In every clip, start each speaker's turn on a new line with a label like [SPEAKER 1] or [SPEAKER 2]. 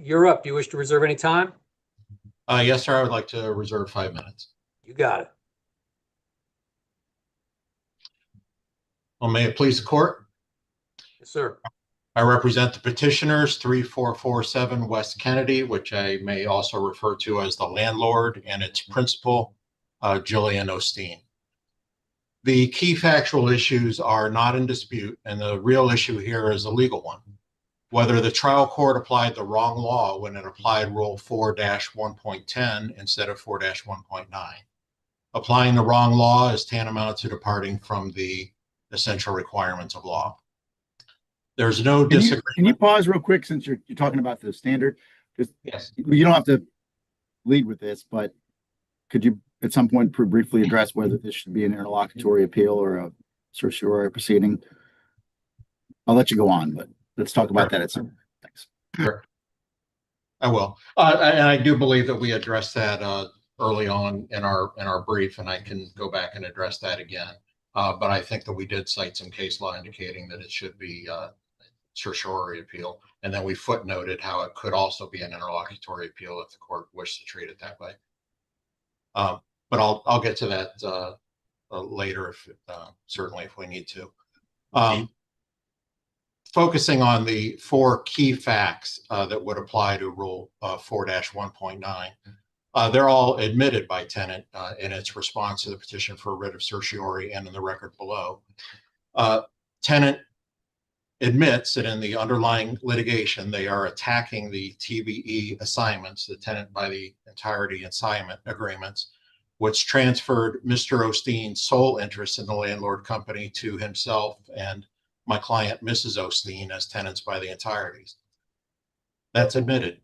[SPEAKER 1] you're up. Do you wish to reserve any time?
[SPEAKER 2] Yes, sir. I would like to reserve 5 minutes.
[SPEAKER 1] You got it.
[SPEAKER 2] Well, may it please the court.
[SPEAKER 1] Yes, sir.
[SPEAKER 2] I represent the petitioners 3447 West Kennedy, which I may also refer to as the landlord, and its principal, Jillian Osteen. The key factual issues are not in dispute, and the real issue here is a legal one. Whether the trial court applied the wrong law when it applied Rule 4-1.10 instead of 4-1.9. Applying the wrong law is tantamount to departing from the essential requirements of law. There's no disagreement.
[SPEAKER 3] Can you pause real quick since you're talking about the standard? Just,
[SPEAKER 2] yes.
[SPEAKER 3] You don't have to lead with this, but could you at some point briefly address whether this should be an interlocutory appeal or a certiorari proceeding? I'll let you go on, but let's talk about that at some point. Thanks.
[SPEAKER 2] Sure. I will. And I do believe that we addressed that early on in our brief, and I can go back and address that again. But I think that we did cite some case law indicating that it should be certiorari appeal, and then we footnoted how it could also be an interlocutory appeal if the court wished to treat it that way. But I'll get to that later, if certainly if we need to. Focusing on the four key facts that would apply to Rule 4-1.9. They're all admitted by tenant in its response to the petition for writ of certiorari and in the record below. Tenant admits that in the underlying litigation, they are attacking the TBE assignments, the tenant by the entirety assignment agreements, which transferred Mr. Osteen's sole interest in the landlord company to himself and my client, Mrs. Osteen, as tenants by the entireties. That's admitted.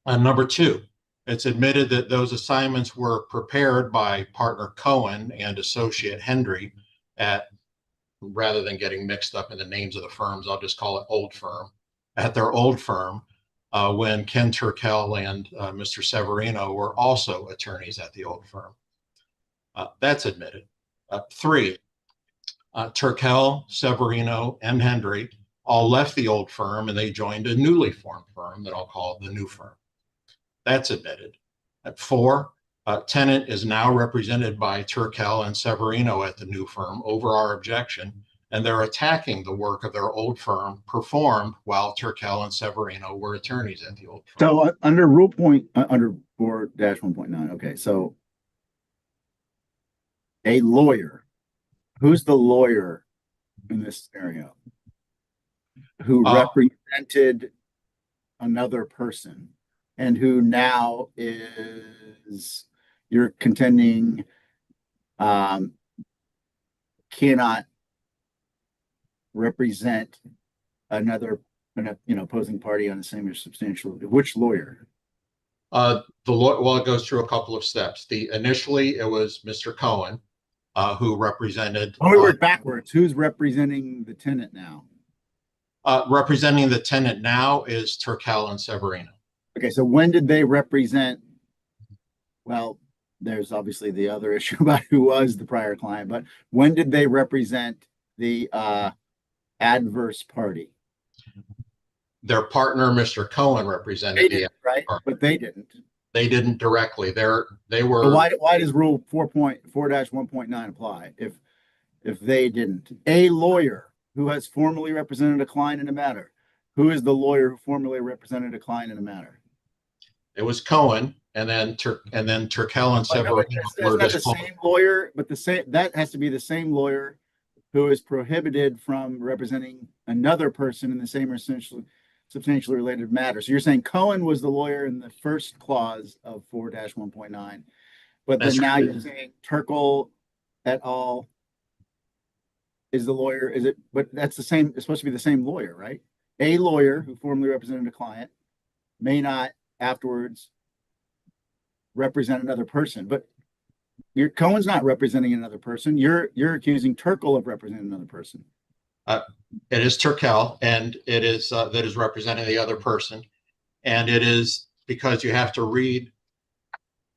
[SPEAKER 2] Number two, it's admitted that those assignments were prepared by partner Cohen and associate Hendry at, rather than getting mixed up in the names of the firms, I'll just call it Old Firm, at their old firm when Ken Turkel and Mr. Severino were also attorneys at the old firm. That's admitted. Three, Turkel, Severino, and Hendry all left the old firm and they joined a newly formed firm that I'll call the new firm. That's admitted. At four, tenant is now represented by Turkel and Severino at the new firm over our objection, and they're attacking the work of their old firm performed while Turkel and Severino were attorneys at the old firm.
[SPEAKER 3] So under rule point, under 4-1.9, okay, so a lawyer, who's the lawyer in this scenario who represented another person and who now is, you're contending, cannot represent another, opposing party on the same or substantial, which lawyer?
[SPEAKER 2] Well, it goes through a couple of steps. Initially it was Mr. Cohen, who represented.
[SPEAKER 3] Oh, we work backwards. Who's representing the tenant now?
[SPEAKER 2] Representing the tenant now is Turkel and Severino.
[SPEAKER 3] Okay, so when did they represent? Well, there's obviously the other issue about who was the prior client, but when did they represent the adverse party?
[SPEAKER 2] Their partner, Mr. Cohen, represented
[SPEAKER 3] the right, party. But they didn't.
[SPEAKER 2] They didn't directly. They were.
[SPEAKER 3] So why does Rule 4-1.9 apply if they didn't? A lawyer who has formally represented a client in a matter. Who is the lawyer who formally represented a client in a matter?
[SPEAKER 2] It was Cohen, and then Turkel and Severino were
[SPEAKER 3] the same lawyer, but that has to be the same lawyer who is prohibited from representing another person in the same or substantially related matter. So you're saying Cohen was the lawyer in the first clause of 4-1.9, but then now you're saying Turkel et al. Is the lawyer, is it? But that's the same, it's supposed to be the same lawyer, right? A lawyer who formally represented a client may not afterwards represent another person, but Cohen's not representing another person. You're accusing Turkel of representing another person.
[SPEAKER 2] It is Turkel, and it is that is representing the other person, and it is because you have to read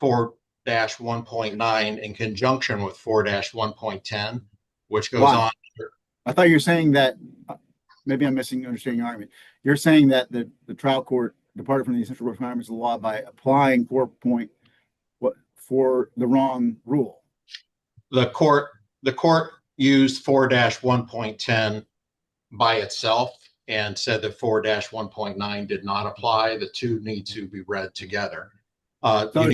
[SPEAKER 2] 4-1.9 in conjunction with 4-1.10, which goes on.
[SPEAKER 3] I thought you were saying that. Maybe I'm misunderstanding your argument. You're saying that the trial court departed from the essential requirements of the law by applying for the wrong rule.
[SPEAKER 2] The court used 4-1.10 by itself and said that 4-1.9 did not apply. The two need to be read together.
[SPEAKER 3] So are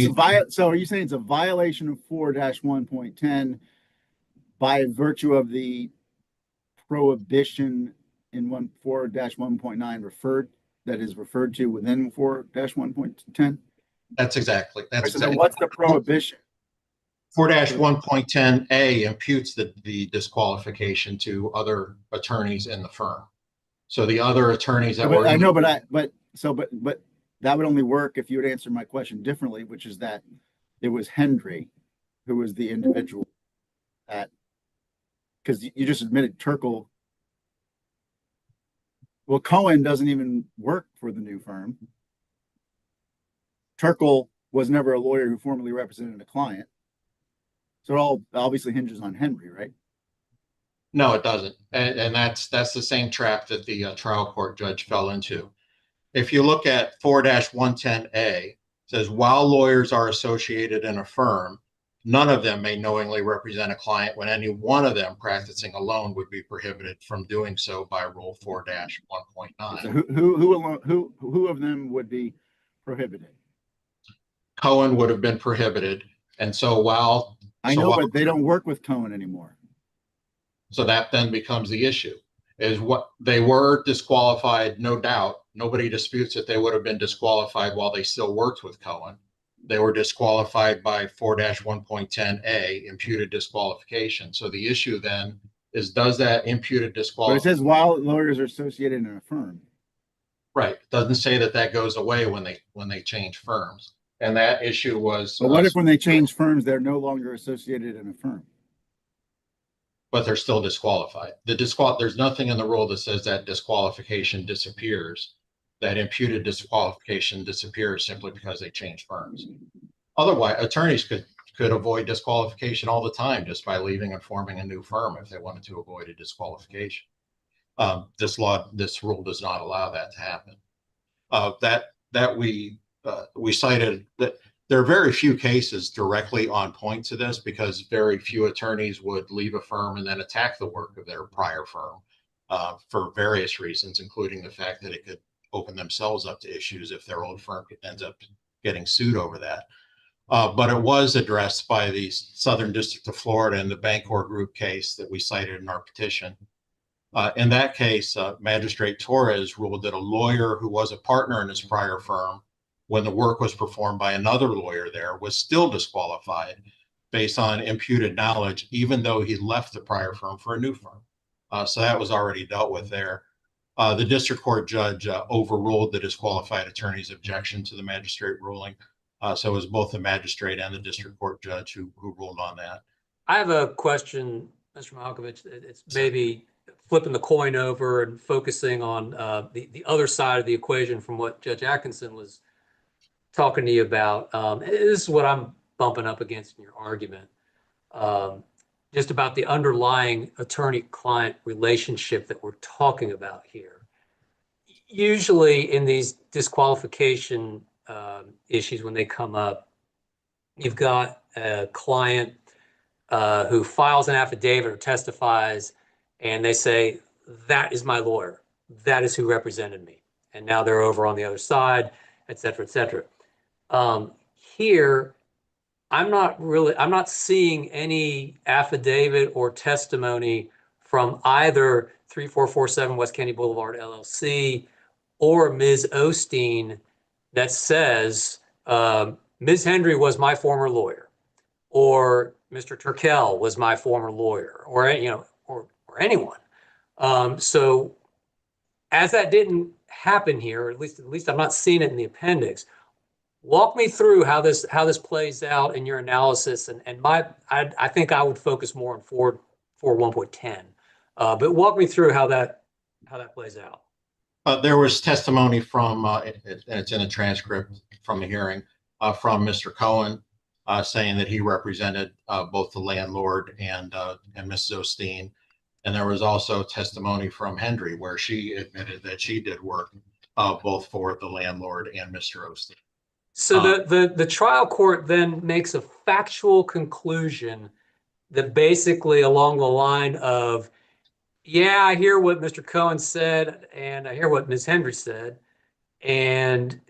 [SPEAKER 3] you saying it's a violation of 4-1.10 by virtue of the prohibition in 4-1.9 that is referred to within 4-1.10?
[SPEAKER 2] That's exactly.
[SPEAKER 3] So then what's the prohibition?
[SPEAKER 2] 4-1.10A imputes the disqualification to other attorneys in the firm. So the other attorneys that were.
[SPEAKER 3] I know, but that would only work if you would answer my question differently, which is that it was Hendry who was the individual that, because you just admitted Turkle. Well, Cohen doesn't even work for the new firm. Turkle was never a lawyer who formally represented a client. So it all obviously hinges on Hendry, right?
[SPEAKER 2] No, it doesn't. And that's the same trap that the trial court judge fell into. If you look at 4-110A, it says, while lawyers are associated in a firm, none of them may knowingly represent a client when any one of them practicing alone would be prohibited from doing so by Rule 4-1.9.
[SPEAKER 3] So who of them would be prohibited?
[SPEAKER 2] Cohen would have been prohibited. And so while
[SPEAKER 3] but they don't work with Cohen anymore.
[SPEAKER 2] So that then becomes the issue, is what they were disqualified, no doubt. Nobody disputes that they would have been disqualified while they still worked with Cohen. They were disqualified by 4-1.10A, imputed disqualification. So the issue then is, does that imputed disqualification?
[SPEAKER 3] But it says while lawyers are associated in a firm.
[SPEAKER 2] Right. It doesn't say that goes away when they change firms. And that issue was.
[SPEAKER 3] But what if when they change firms, they're no longer associated in a firm?
[SPEAKER 2] But they're still disqualified. There's nothing in the rule that says that disqualification disappears, that imputed disqualification disappears simply because they change firms. Otherwise, attorneys could avoid disqualification all the time just by leaving and forming a new firm if they wanted to avoid a disqualification. This rule does not allow that to happen. We cited that there are very few cases directly on point to this, because very few attorneys would leave a firm and then attack the work of their prior firm for various reasons, including the fact that it could open themselves up to issues if their old firm ends up getting sued over that. But it was addressed by the Southern District of Florida in the Bancor Group case that we cited in our petition. In that case, Magistrate Torres ruled that a lawyer who was a partner in his prior firm, when the work was performed by another lawyer there, was still disqualified based on imputed knowledge, even though he left the prior firm for a new firm. So that was already dealt with there. The district court judge overruled the disqualified attorney's objection to the magistrate ruling. So it was both the magistrate and the district court judge who ruled on that.
[SPEAKER 1] I have a question, Mr. Malkovich. It's maybe flipping the coin over and focusing on the other side of the equation from what Judge Atkinson was talking to you about. This is what I'm bumping up against in your argument, just about the underlying attorney-client relationship that we're talking about here. Usually in these disqualification issues, when they come up, you've got a client who files an affidavit or testifies, and they say, that is my lawyer. That is who represented me. And now they're over on the other side, et cetera, et cetera. Here, I'm not seeing any affidavit or testimony from either 3447 West Kennedy Boulevard LLC or Ms. Osteen that says, Ms. Hendry was my former lawyer, or Mr. Turkel was my former lawyer, or anyone. So as that didn't happen here, or at least I'm not seeing it in the appendix, walk me through how this plays out in your analysis. And I think I would focus more on 4.1.10, but walk me through how that plays out.
[SPEAKER 2] There was testimony from, and it's in a transcript from the hearing, from Mr. Cohen, saying that he represented both the landlord and Mrs. Osteen. And there was also testimony from Hendry where she admitted that she did work both for the landlord and Mr. Osteen.
[SPEAKER 1] So the trial court then makes a factual conclusion that basically along the line of, yeah, I hear what Mr. Cohen said, and I hear what Ms. Hendry said. And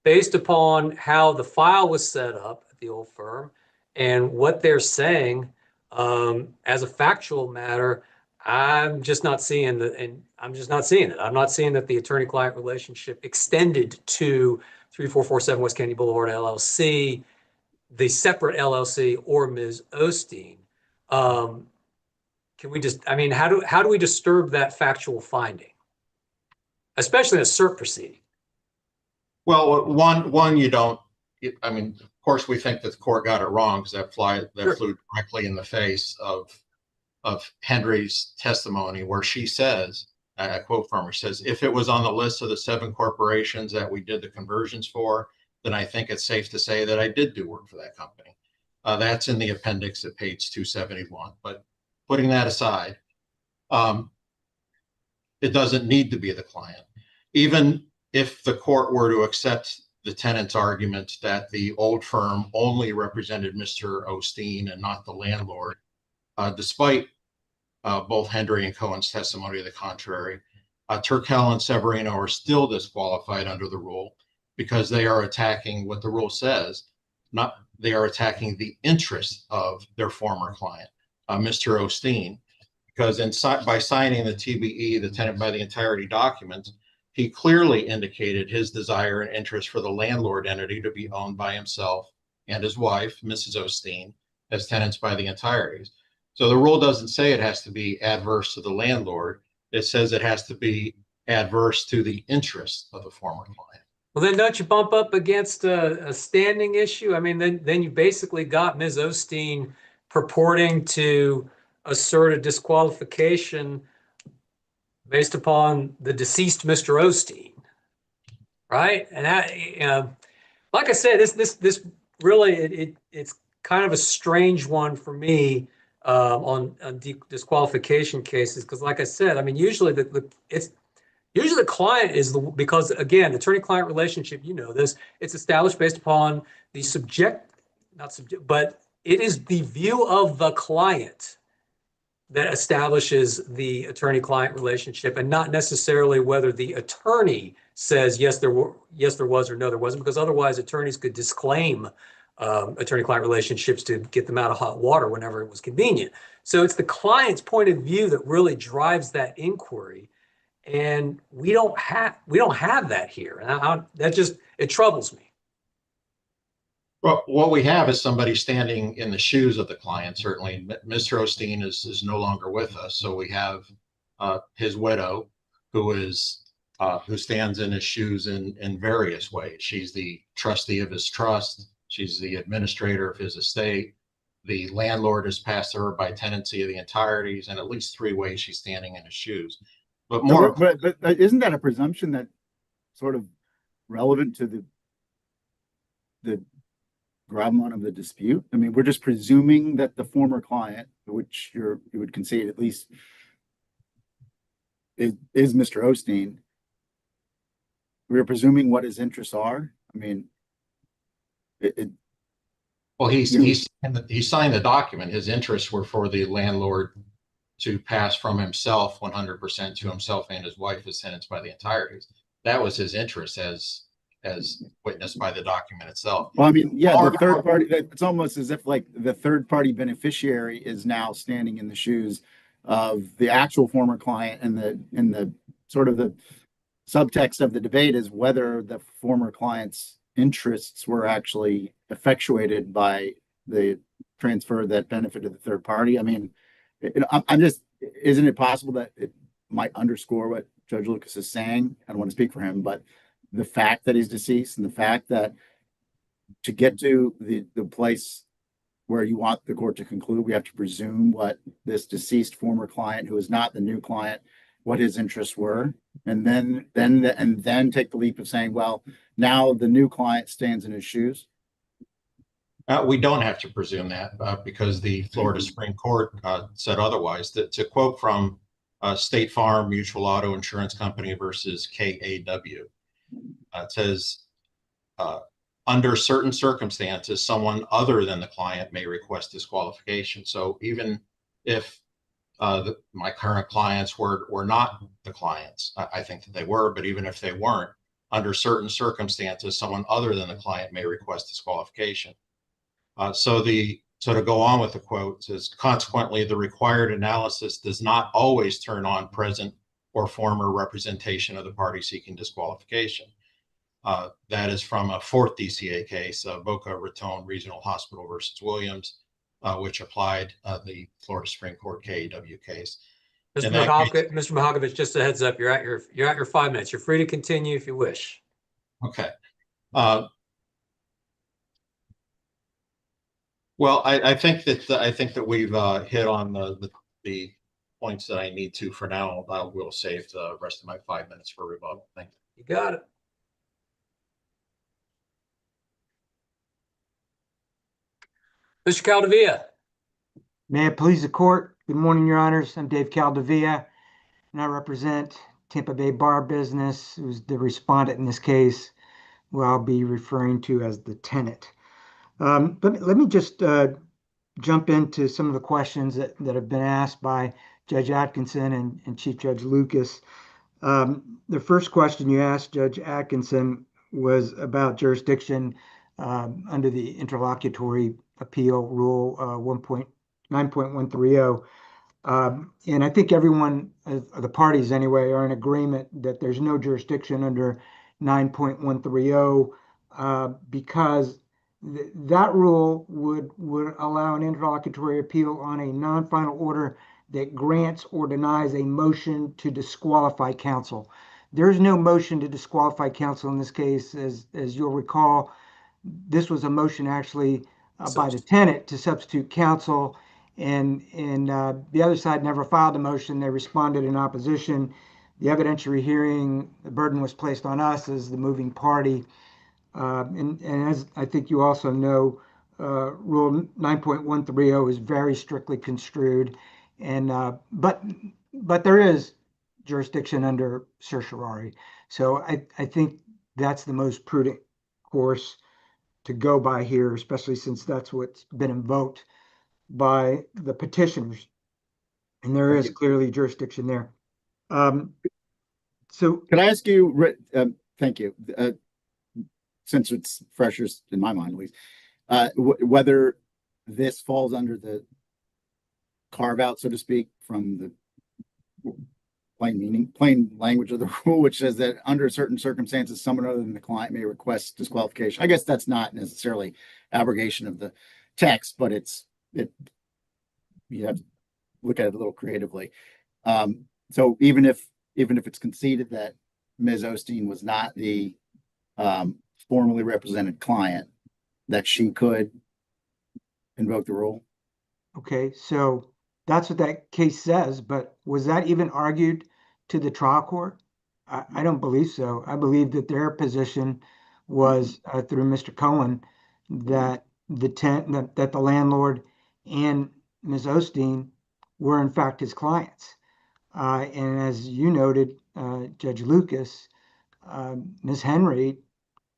[SPEAKER 1] based upon how the file was set up at the old firm and what they're saying, as a factual matter, I'm just not seeing it. I'm not seeing that the attorney-client relationship extended to 3447 West Kennedy Boulevard LLC, the separate LLC, or Ms. Osteen. Can we just, I mean, how do we disturb that factual finding, especially in a cert proceeding?
[SPEAKER 2] Well, you don't, I mean, of course, we think that the court got it wrong because that flew directly in the face of Hendry's testimony, where she says, I quote from her, says, if it was on the list of the 7 corporations that we did the conversions for, then I think it's safe to say that I did do work for that company. That's in the appendix at page 271. But putting that aside, it doesn't need to be the client. Even if the court were to accept the tenant's argument that the old firm only represented Mr. Osteen and not the landlord, despite both Hendry and Cohen's testimony to the contrary, Turkel and Severino are still disqualified under the rule because they are attacking what the rule says, they are attacking the interest of their former client, Mr. Osteen, because by signing the TBE, the tenant by the entirety document, he clearly indicated his desire and interest for the landlord entity to be owned by himself and his wife, Mrs. Osteen, as tenants by the entireties. So the rule doesn't say it has to be adverse to the landlord. It says it has to be adverse to the interest of the former client.
[SPEAKER 1] Well, then don't you bump up against a standing issue? I mean, then you basically got Ms. Osteen purporting to assert a disqualification based upon the deceased Mr. Osteen, right? And that, you know, like I said, this really it's kind of a strange one for me on disqualification cases, because, like I said, I mean, usually the client is because again, attorney-client relationship, you know this, it's established based upon the but it is the view of the client that establishes the attorney-client relationship, and not necessarily whether the attorney says yes there was or no there wasn't, because otherwise attorneys could disclaim attorney-client relationships to get them out of hot water whenever it was convenient. So it's the client's point of view that really drives that inquiry, and we don't have that here, and it troubles me.
[SPEAKER 2] Well, what we have is somebody standing in the shoes of the client. Certainly, Mr. Osteen is no longer with us, so we have his widow, who stands in his shoes in various ways. She's the trustee of his trust. She's the administrator of his estate. The landlord has passed her by tenancy of the entireties, and at least 3 ways she's standing in his shoes. But more,
[SPEAKER 3] but isn't that a presumption that sort of relevant to the gravamen of the dispute? I mean, we're just presuming that the former client, which you would concede at least is Mr. Osteen. We're presuming what his interests are. I mean,
[SPEAKER 2] well, he signed the document. His interests were for the landlord to pass from himself 100% to himself and his wife as tenants by the entireties. That was his interest as witnessed by the document itself.
[SPEAKER 3] Well, I mean, yeah, the third party, it's almost as if like the third party beneficiary is now standing in the shoes of the actual former client, and the sort of the subtext of the debate is whether the former client's interests were actually effectuated by the transfer that benefited the third party. I mean, I'm just, isn't it possible that it might underscore what Judge Lucas is saying? I don't want to speak for him, but the fact that he's deceased and the fact that to get to the place where you want the court to conclude, we have to presume what this deceased former client, who is not the new client, what his interests were, and then take the leap of saying, well, now the new client stands in his shoes.
[SPEAKER 2] We don't have to presume that because the Florida Supreme Court said otherwise. To quote from State Farm Mutual Auto Insurance Company versus KAW, It says, under certain circumstances, someone other than the client may request disqualification. So even if my current clients were not the clients, I think that they were, but even if they weren't, under certain circumstances, someone other than the client may request disqualification. So to go on with the quote says, consequently, the required analysis does not always turn on present or former representation of the party seeking disqualification. That is from a fourth DCA case, Boca Raton Regional Hospital versus Williams, which applied the Florida Supreme Court KEW case.
[SPEAKER 1] Mr. Mahovkovich, just a heads up, you're at your 5 minutes. You're free to continue if you wish.
[SPEAKER 2] Okay. Well, I think that we've hit on the points that I need to for now. I will save the rest of my 5 minutes for rebuttal. Thank you.
[SPEAKER 1] You got it. Mr. Caldevilla.
[SPEAKER 4] May it please the court. Good morning, your honors. I'm Dave Caldevilla, and I represent Tampa Bay Bar Business, who's the respondent in this case, who I'll be referring to as the tenant. But let me just jump into some of the questions that have been asked by Judge Atkinson and Chief Judge Lucas. The first question you asked Judge Atkinson was about jurisdiction under the interlocutory appeal rule 9.130. And I think everyone, the parties anyway, are in agreement that there's no jurisdiction under 9.130 because that rule would allow an interlocutory appeal on a non-final order that grants or denies a motion to disqualify counsel. There's no motion to disqualify counsel in this case. As you'll recall, this was a motion actually by the tenant to substitute counsel, and the other side never filed a motion. They responded in opposition. The evidentiary hearing, the burden was placed on us as the moving party. And as I think you also know, Rule 9.130 is very strictly construed, and but there is jurisdiction under certiorari. So I think that's the most prudent course to go by here, especially since that's what's been invoked by the petitioners, and there is clearly jurisdiction there. So
[SPEAKER 3] Can I ask you, thank you, since it's freshest in my mind at least, whether this falls under the carve out, so to speak, from the plain language of the rule, which says that under certain circumstances, someone other than the client may request disqualification. I guess that's not necessarily abrogation of the text, but you have to look at it a little creatively. So even if it's conceded that Ms. Osteen was not the formally represented client, that she could invoke the rule.
[SPEAKER 4] okay, so that's what that case says, but was that even argued to the trial court? I don't believe so. I believe that their position was through Mr. Cohen that that the landlord and Ms. Osteen were in fact his clients. And as you noted, Judge Lucas, Ms. Henry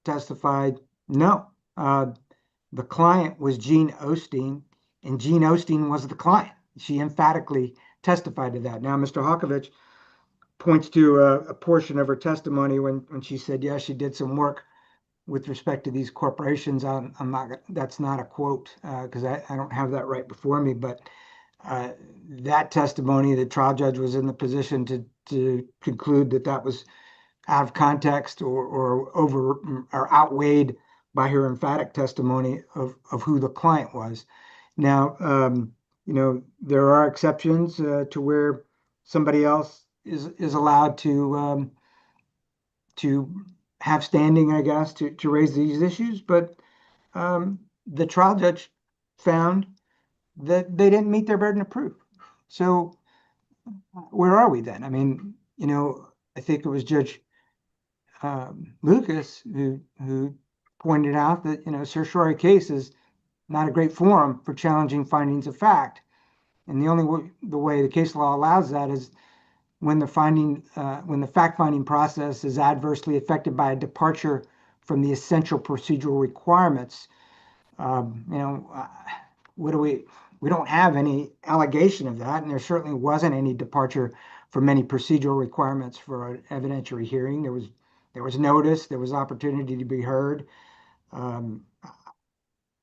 [SPEAKER 4] testified, no, the client was Jean Osteen, and Jean Osteen was the client. She emphatically testified to that. Now, Mr. Hawkovich points to a portion of her testimony when she said, yes, she did some work with respect to these corporations. I'm not, that's not a quote because I don't have that right before me, but that testimony, the trial judge was in the position to conclude that that was out of context or outweighed by her emphatic testimony of who the client was. Now, you know, there are exceptions to where somebody else is allowed to have standing, I guess, to raise these issues, but the trial judge found that they didn't meet their burden of proof. So where are we then? I mean, you know, I think it was Judge Lucas who pointed out that, you know, certiorari case is not a great forum for challenging findings of fact. And the only way the case law allows that is when the fact-finding process is adversely affected by a departure from the essential procedural requirements. We don't have any allegation of that, and there certainly wasn't any departure from any procedural requirements for an evidentiary hearing. There was notice, there was opportunity to be heard. I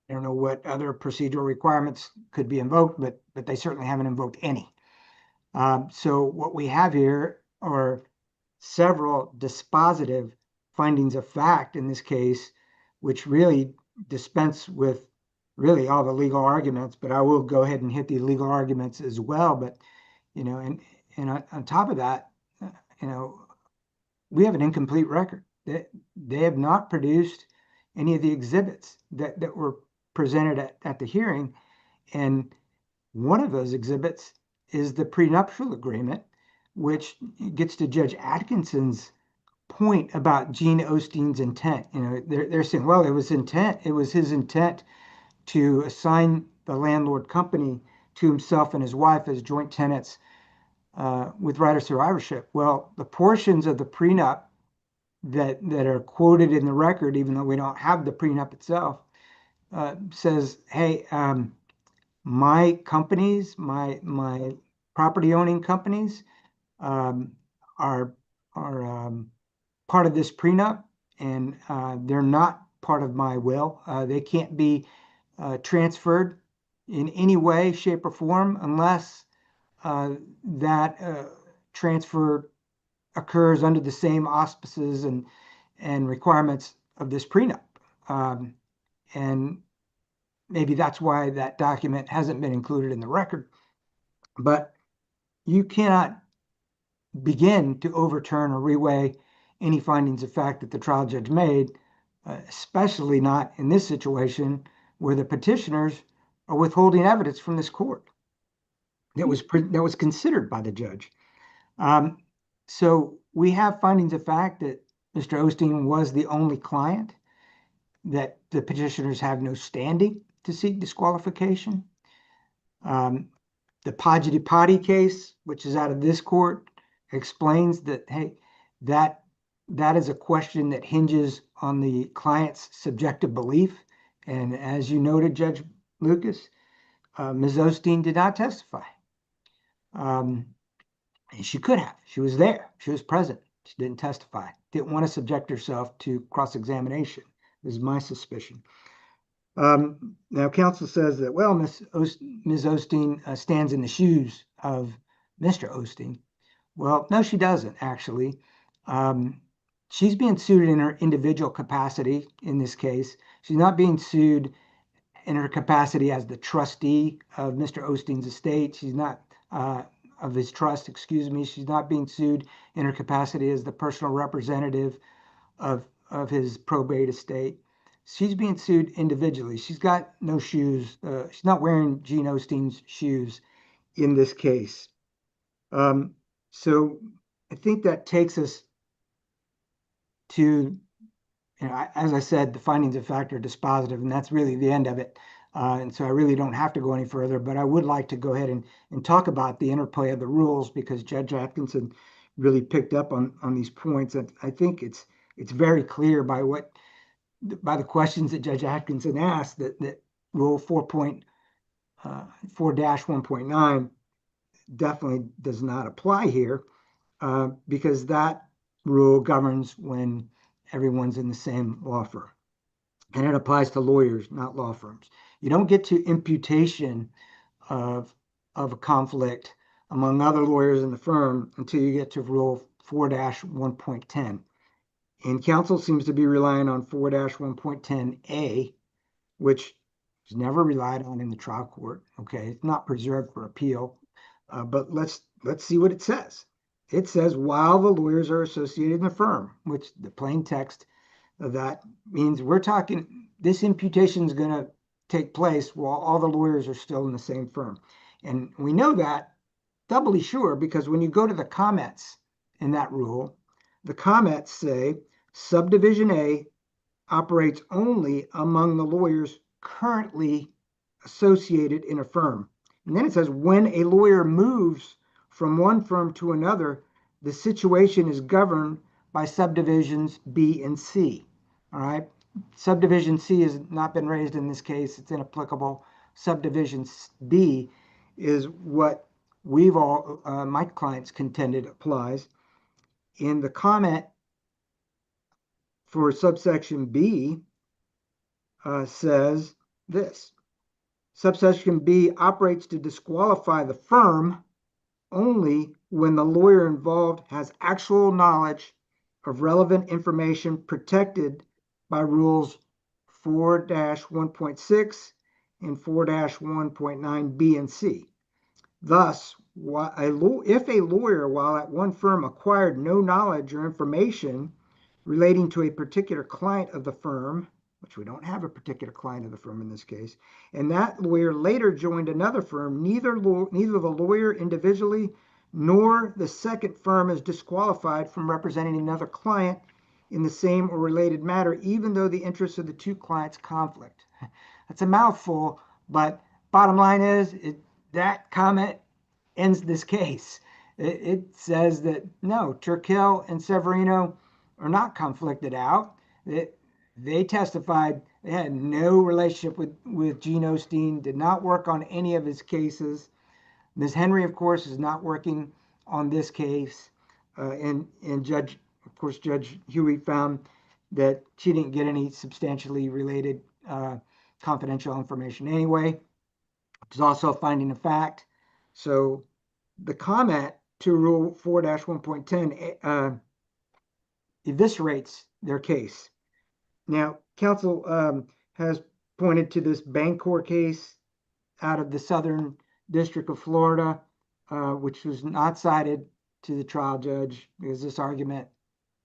[SPEAKER 4] don't know what other procedural requirements could be invoked, but they certainly haven't invoked any. So what we have here are several dispositive findings of fact in this case, which really dispense with really all the legal arguments, but I will go ahead and hit the legal arguments as well. But, and on top of that, we have an incomplete record. They have not produced any of the exhibits that were presented at the hearing. And one of those exhibits is the prenuptial agreement, which gets to Judge Atkinson's point about Gene Osteen's intent. They're saying, well, it was his intent to assign the landlord company to himself and his wife as joint tenants with right of survivorship. Well, the portions of the prenup that are quoted in the record, even though we don't have the prenup itself, says, hey, my companies, my property owning companies are part of this prenup, and they're not part of my will. They can't be transferred in any way, shape, or form unless that transfer occurs under the same auspices and requirements of this prenup. And maybe that's why that document hasn't been included in the record. But you cannot begin to overturn or reweigh any findings of fact that the trial judge made, especially not in this situation where the petitioners are withholding evidence from this court that was considered by the judge. So we have findings of fact that Mr. Osteen was the only client, that the petitioners have no standing to seek disqualification. The Pajadipati case, which is out of this court, explains that, hey, that is a question that hinges on the client's subjective belief. And as you noted, Judge Lucas, Ms. Osteen did not testify. And she could have. She was there. She was present. She didn't testify. Didn't want to subject herself to cross-examination, is my suspicion. Now, counsel says that, well, Ms. Osteen stands in the shoes of Mr. Osteen. Well, no, she doesn't, actually. She's being sued in her individual capacity in this case. She's not being sued in her capacity as the trustee of Mr. Osteen's estate. She's not, of his trust, excuse me. She's not being sued in her capacity as the personal representative of his probate estate. She's being sued individually. She's got no shoes. She's not wearing Gene Osteen's shoes in this case. So I think that takes us to, as I said, the findings of fact are dispositive, and that's really the end of it. And so I really don't have to go any further, but I would like to go ahead and talk about the interplay of the rules, because Judge Atkinson really picked up on these points. And I think it's very clear by the questions that Judge Atkinson asked that Rule 4.4-1.9 definitely does not apply here, because that rule governs when everyone's in the same law firm. And it applies to lawyers, not law firms. You don't get to imputation of a conflict among other lawyers in the firm until you get to Rule 4-1.10. And counsel seems to be relying on 4-1.10a, which is never relied on in the trial court. Okay, it's not preserved for appeal, but let's see what it says. It says, while the lawyers are associated in the firm, which the plain text of that means we're talking, this imputation is going to take place while all the lawyers are still in the same firm. And we know that doubly sure because when you go to the comments in that rule, the comments say subdivision A operates only among the lawyers currently associated in a firm. And then it says when a lawyer moves from one firm to another, the situation is governed by subdivisions B and C. All right. Subdivision C has not been raised in this case. It's inapplicable. Subdivision B is what we've all, my clients contended applies. In the comment for subsection B says this: subsection B operates to disqualify the firm only when the lawyer involved has actual knowledge of relevant information protected by rules 4-1.6 and 4-1.9 B and C. Thus, if a lawyer, while at one firm, acquired no knowledge or information relating to a particular client of the firm, which we don't have a particular client of the firm in this case, and that lawyer later joined another firm, neither the lawyer individually nor the second firm is disqualified from representing another client in the same or related matter, even though the interests of the two clients conflict. That's a mouthful, but bottom line is that comment ends this case. It says that no, Turkel and Severino are not conflicted out. They testified they had no relationship with Gene Osteen, did not work on any of his cases. Ms. Henry, of course, is not working on this case. And Judge Huey found that she didn't get any substantially related confidential information anyway, which is also a finding of fact. So the comment to Rule 4-1.10 eviscerates their case. Now, counsel has pointed to this Bancorp case out of the Southern District of Florida, which was not cited to the trial judge because this argument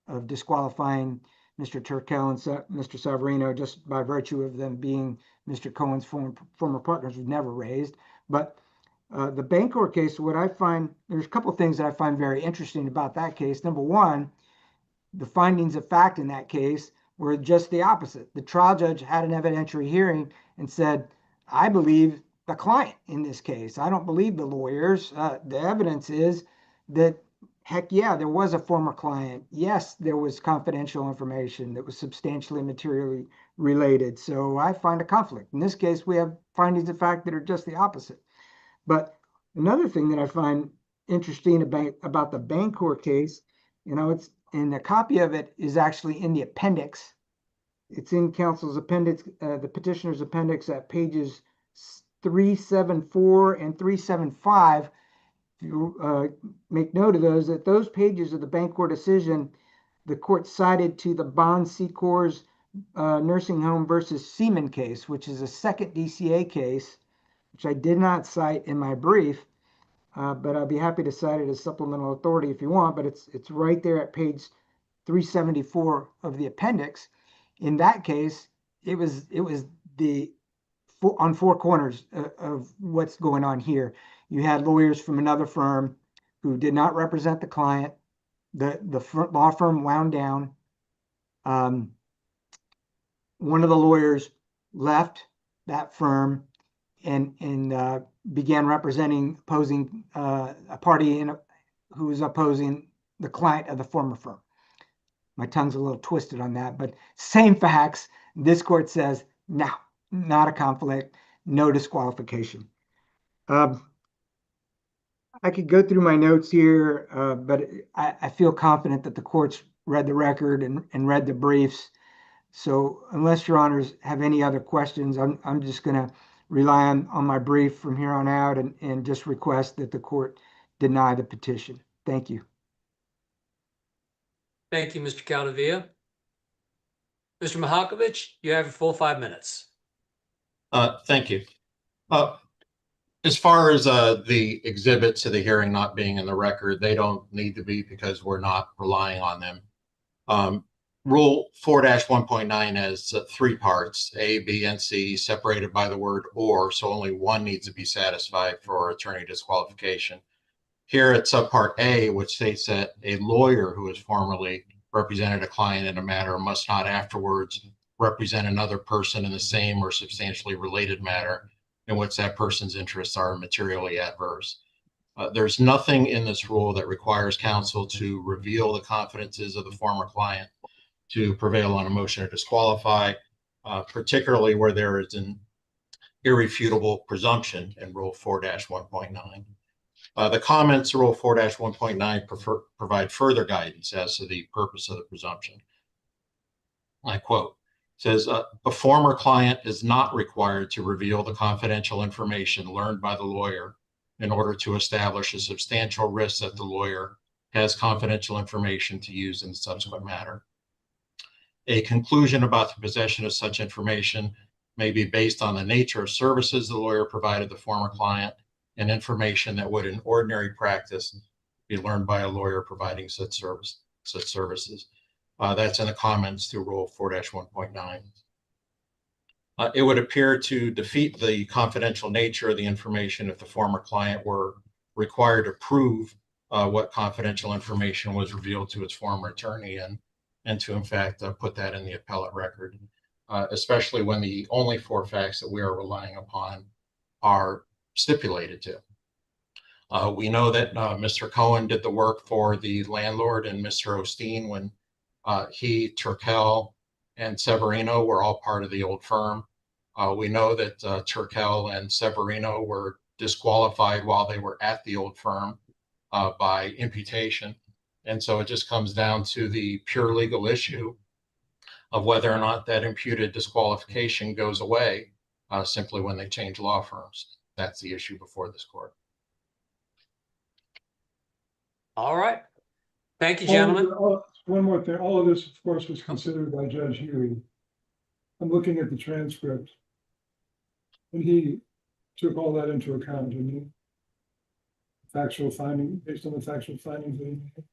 [SPEAKER 4] of disqualifying Mr. Turkel and Mr. Severino just by virtue of them being Mr. Cohen's former partners was never raised. But the Bancorp case, what I find, there's a couple of things that I find very interesting about that case. Number one, the findings of fact in that case were just the opposite. The trial judge had an evidentiary hearing and said, I believe the client in this case. I don't believe the lawyers. The evidence is that, heck yeah, there was a former client. Yes, there was confidential information that was substantially materially related. So I find a conflict. In this case, we have findings of fact that are just the opposite. But another thing that I find interesting about the Bancorp case, it's, and a copy of it is actually in the appendix. It's in counsel's appendix, the petitioner's appendix at pages 374 and 375. If you make note of those, that those pages of the Bancorp decision, the court cited to the Bon Secours nursing home versus Seaman case, which is a second DCA case, which I did not cite in my brief. But I'll be happy to cite it as supplemental authority if you want, but it's right there at page 374 of the appendix. In that case, it was on four corners of what's going on here. You had lawyers from another firm who did not represent the client. The law firm wound down. One of the lawyers left that firm and began opposing a party who was opposing the client of the former firm. My tongue's a little twisted on that, but same facts. This court says, no, not a conflict, no disqualification. I could go through my notes here, but I feel confident that the court's read the record and read the briefs. So unless your honors have any other questions, I'm just going to rely on my brief from here on out and just request that the court deny the petition. Thank you.
[SPEAKER 1] Thank you, Mr. Caldavia. Mr. Mahakovich, you have your full 5 minutes.
[SPEAKER 2] Thank you. As far as the exhibits to the hearing not being in the record, they don't need to be because we're not relying on them. Rule 4-1.9 has 3 parts, A, B, and C, separated by the word or, so only one needs to be satisfied for attorney disqualification. Here at subpart A, which states that a lawyer who has formerly represented a client in a matter must not afterwards represent another person in the same or substantially related matter in which that person's interests are materially adverse. There's nothing in this rule that requires counsel to reveal the confidences of the former client to prevail on a motion to disqualify, particularly where there is an irrefutable presumption in Rule 4-1.9. The comments to Rule 4-1.9 provide further guidance as to the purpose of the presumption. I quote, says, a former client is not required to reveal the confidential information learned by the lawyer in order to establish a substantial risk that the lawyer has confidential information to use in the subsequent matter. A conclusion about the possession of such information may be based on the nature of services the lawyer provided the former client and information that would in ordinary practice be learned by a lawyer providing such services. That's in the comments to Rule 4-1.9. It would appear to defeat the confidential nature of the information if the former client were required to prove what confidential information was revealed to its former attorney and to, in fact, put that in the appellate record, especially when the only 4 facts that we are relying upon are stipulated to. We know that Mr. Cohen did the work for the landlord and Mr. Osteen when he, Turkel, and Severino were all part of the old firm. We know that Turkel and Severino were disqualified while they were at the old firm by imputation. And so it just comes down to the pure legal issue of whether or not that imputed disqualification goes away simply when they change law firms. That's the issue before this court.
[SPEAKER 1] All right. Thank you, gentlemen.
[SPEAKER 5] One more thing. All of this, of course, was considered by Judge Huey. I'm looking at the transcript. And he took all that into account, didn't he? Factual finding, based on the factual findings that he made.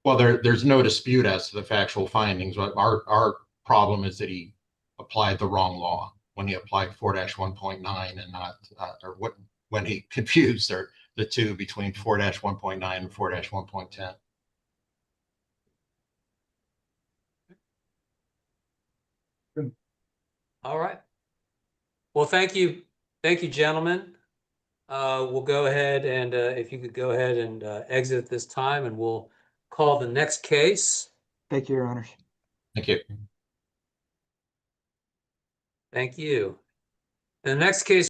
[SPEAKER 2] Well, there's no dispute as to the factual findings. But our problem is that he applied the wrong law when he applied 4-1.9 and not, when he confused the two between 4-1.9 and 4-1.10.
[SPEAKER 1] All right. Well, thank you. Thank you, gentlemen. We'll go ahead and if you could go ahead and exit at this time, and we'll call the next case.
[SPEAKER 4] Thank you, Your Honors.
[SPEAKER 2] Thank you.
[SPEAKER 1] Thank you. The next case